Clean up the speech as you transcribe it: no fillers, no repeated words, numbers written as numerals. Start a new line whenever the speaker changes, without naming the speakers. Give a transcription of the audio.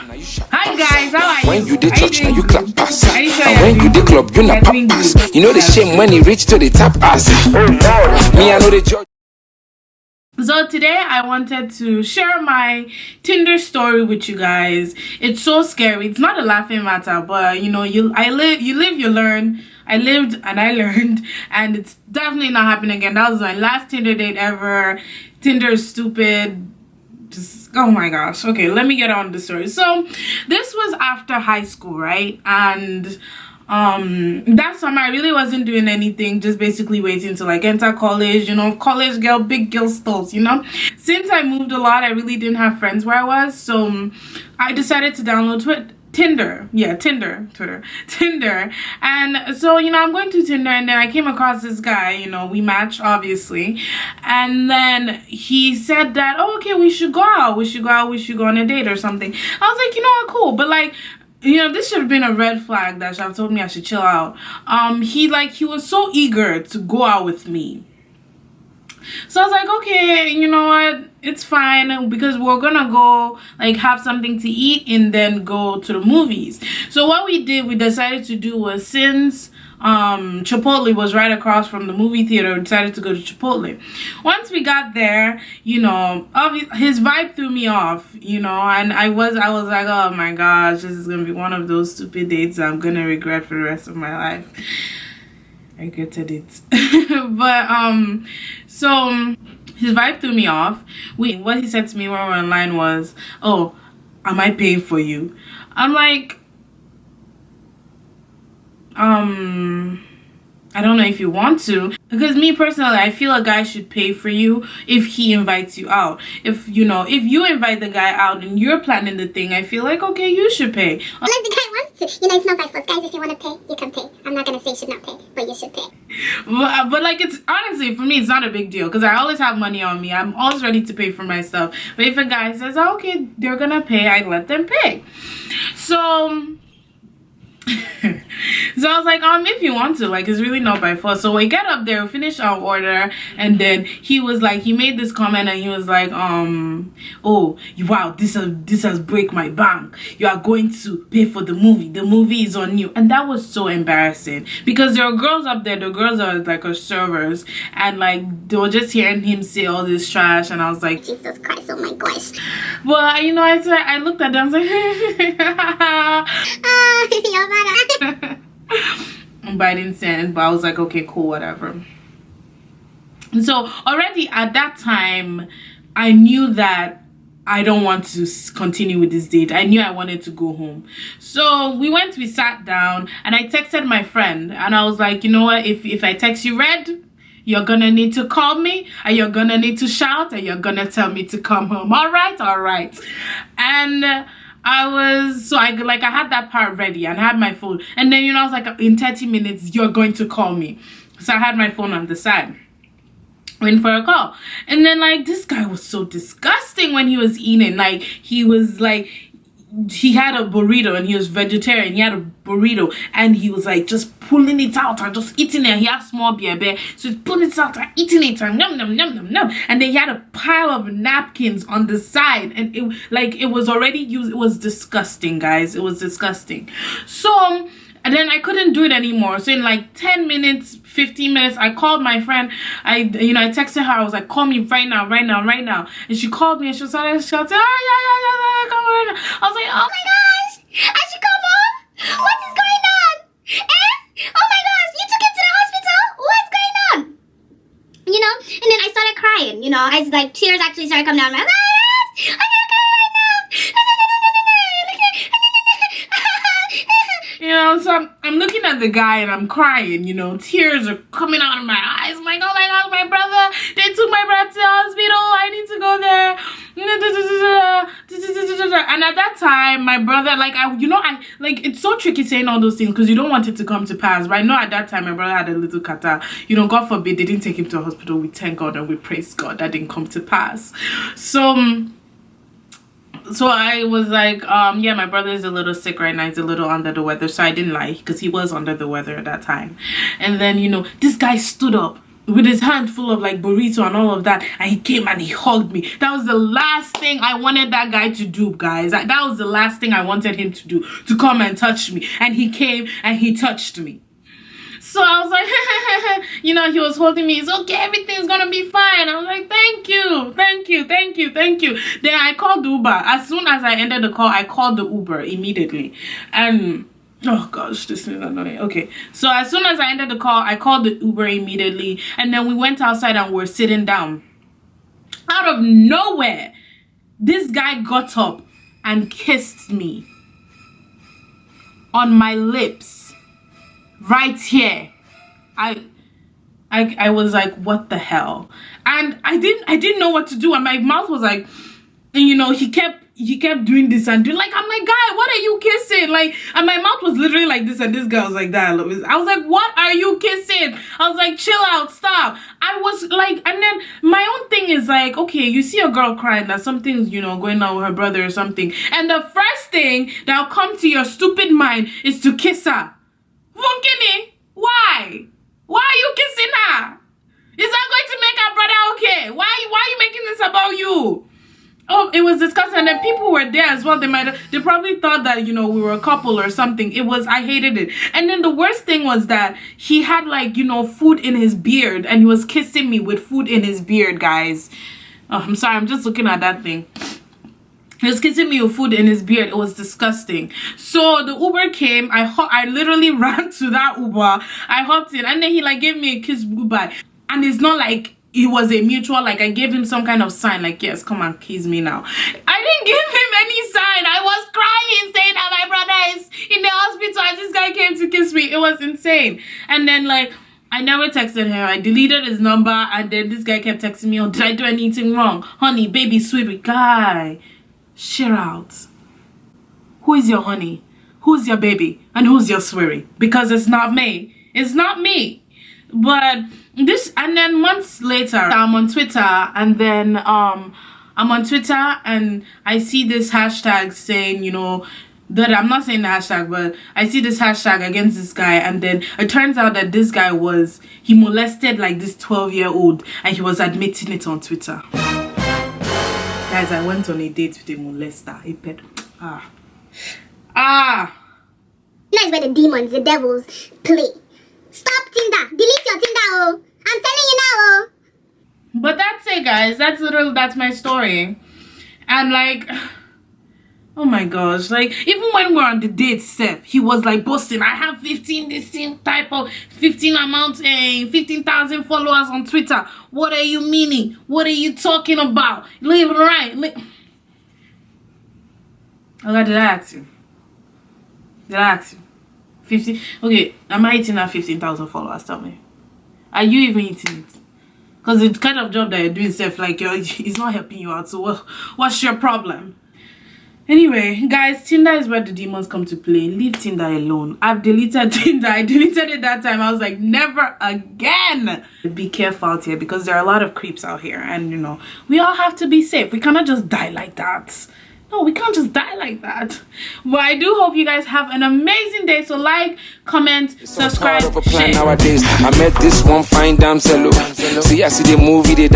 Hi guys, how are you?
When you did church, now you
good?
clap pass.
Are you sure
And
you're
when you
doing
did
good?
club, you
You're
not
doing
pass.
good.
You know the shame when you reach to the tap ass. Me, I know the judge.
So today I wanted to share my Tinder story with you guys. It's so scary. It's not a laughing matter, but you know, you live, you learn. I lived and I learned, and it's definitely not happening again. That was my last Tinder date ever. Tinder is stupid. Just, oh my gosh. Okay, let me get on the story. So this was after high school, right? And that summer I really wasn't doing anything, just basically waiting to like enter college, you know, college girl, big girl stuff, you know. Since I moved a lot, I really didn't have friends where I was, so I decided to download Tinder. And so, you know, I'm going to Tinder, and then I came across this guy, you know, we matched obviously, and then he said that, oh, okay, we should go out, we should go on a date or something. I was like, you know what, cool, but like, you know, this should have been a red flag that should have told me I should chill out. He was so eager to go out with me. So I was like, okay, you know what, it's fine, because we're gonna go like have something to eat and then go to the movies. So what we decided to do was, since Chipotle was right across from the movie theater, we decided to go to Chipotle. Once we got there, you know, his vibe threw me off, you know, and I was like, oh my gosh, this is gonna be one of those stupid dates I'm gonna regret for the rest of my life. I regretted it. But so his vibe threw me off. What he said to me when we were online was, oh, am I paying for you? I'm like, I don't know if you want to, because me personally, I feel a guy should pay for you if he invites you out. If you invite the guy out and you're planning the thing, I feel like, okay, you should pay.
Unless the guy wants to. You know, it's not by force. Guys, if you want to pay, you can pay. I'm not gonna say you should not pay, but you should pay.
But like, it's honestly, for me, it's not a big deal, because I always have money on me. I'm always ready to pay for my stuff. But if a guy says, oh, okay, they're gonna pay, I let them pay. So so I was like, if you want to, like, it's really not by force. So we get up there, we finish our order, and then he was like, he made this comment, and he was like, oh, wow, this has break my bank. You are going to pay for the movie. The movie is on you. And that was so embarrassing, because there are girls up there, the girls are like our servers, and like they were just hearing him say all this trash, and I was like,
Jesus Christ, oh my gosh.
Well, you know, I looked at them, I was like,
You're better.
but I didn't say it, but I was like, okay, cool, whatever. And so already at that time, I knew that I don't want to continue with this date. I knew I wanted to go home. So we sat down, and I texted my friend, and I was like, you know what, if I text you red, you're gonna need to call me, and you're gonna need to shout, and you're gonna tell me to come home. All right. And I had that part ready, and I had my phone, and then, you know, I was like, in 30 minutes you're going to call me. So I had my phone on the side waiting for a call. And then, like, this guy was so disgusting when he was eating. Like, he was like, he had a burrito, and he was vegetarian. He had a burrito, and he was like just pulling it out and just eating it. He had small beer, so he's pulling it out and eating it, and nom nom nom nom nom. And then he had a pile of napkins on the side, and it was already used. It was disgusting, guys. It was disgusting. So and then I couldn't do it anymore. So in like 10 minutes, 15 minutes, I called my friend. I texted her. I was like, call me right now. And she called me, and she started shouting, come on right now. I was like, oh my gosh, I should come home? What is going on? Oh my gosh, you took him to the hospital? What's going on?
You know, and then I started crying, you know, tears actually started coming down my eyes. I can't cry right now.
You know, so I'm looking at the guy, and I'm crying, you know, tears are coming out of my eyes. I'm like, oh my gosh, my brother, they took my brother to the hospital, I need to go there. And at that time, my brother, it's so tricky saying all those things, because you don't want it to come to pass. But I know at that time, my brother had a little kata. You know, God forbid, they didn't take him to the hospital. We thank God and we praise God that didn't come to pass. So I was like, yeah, my brother is a little sick right now. He's a little under the weather. So I didn't lie, because he was under the weather at that time. And then, you know, this guy stood up with his hand full of like burrito and all of that, and he came and he hugged me. That was the last thing I wanted that guy to do, guys. That was the last thing I wanted him to do, to come and touch me. And he came and he touched me. So I was like, you know, he was holding me. It's okay, everything's gonna be fine. I was like, thank you, thank you, thank you, thank you. Then I called the Uber. As soon as I ended the call, I called the Uber immediately. And oh gosh, this is annoying. Okay, so as soon as I ended the call, I called the Uber immediately, and then we went outside and we're sitting down. Out of nowhere, this guy got up and kissed me on my lips, right here. I was like, what the hell? And I didn't know what to do, and my mouth was like, and you know, he kept doing this and doing, like, I'm like, guy, what are you kissing? Like, and my mouth was literally like this, and this guy was like that. I was like, what are you kissing? I was like, chill out, stop. I was like, and then my own thing is like, okay, you see a girl crying that something's, you know, going on with her brother or something, and the first thing that'll come to your stupid mind is to kiss her. Funkini, why? Why are you kissing her? Is that going to make her brother okay? Why are you making this about you? Oh, it was disgusting. And then people were there as well. They probably thought that, you know, we were a couple or something. I hated it. And then the worst thing was that he had, like, you know, food in his beard, and he was kissing me with food in his beard, guys. Oh, I'm sorry, I'm just looking at that thing. He was kissing me with food in his beard. It was disgusting. So the Uber came. I literally ran to that Uber. I hopped in, and then he like gave me a kiss goodbye. And it's not like it was a mutual, like I gave him some kind of sign, like, yes, come and kiss me now. I didn't give him any sign. I was crying, saying that my brother is in the hospital and this guy came to kiss me. It was insane. And then like, I never texted him. I deleted his number, and then this guy kept texting me, oh, did I do anything wrong? Honey, baby, sweetie, guy. Share out. Who is your honey? Who's your baby? And who's your sweetie? Because it's not me. It's not me. But this, and then months later, I'm on Twitter, and then I'm on Twitter, and I see this hashtag saying, you know, that I'm not saying the hashtag, but I see this hashtag against this guy, and then it turns out that this guy he molested like this 12-year-old, and he was admitting it on Twitter. Guys, I went on a date with a molester, a pet.
That's where the demons, the devils play. Stop Tinder. Delete your Tinder, oh. I'm telling you now, oh.
But that's it, guys. That's my story. And like, oh my gosh, like, even when we're on the date step, he was like boasting, I have 15,000 followers on Twitter. What are you meaning? What are you talking about? Leave it right. Okay, did I ask you? Did I ask you? 50? Okay, am I eating that 15,000 followers? Tell me. Are you even eating it? Because the kind of job that you're doing, stuff like it's not helping you out. So what's your problem? Anyway, guys, Tinder is where the demons come to play. Leave Tinder alone. I've deleted Tinder. I deleted it that time. I was like, never again. Be careful out here, because there are a lot of creeps out here, and you know, we all have to be safe. We cannot just die like that. No, we can't just die like that. But I do hope you guys have an amazing day. So like, comment, subscribe,
Part of a plan
share.
nowadays. I met this one fine damsel. See, I see the movie they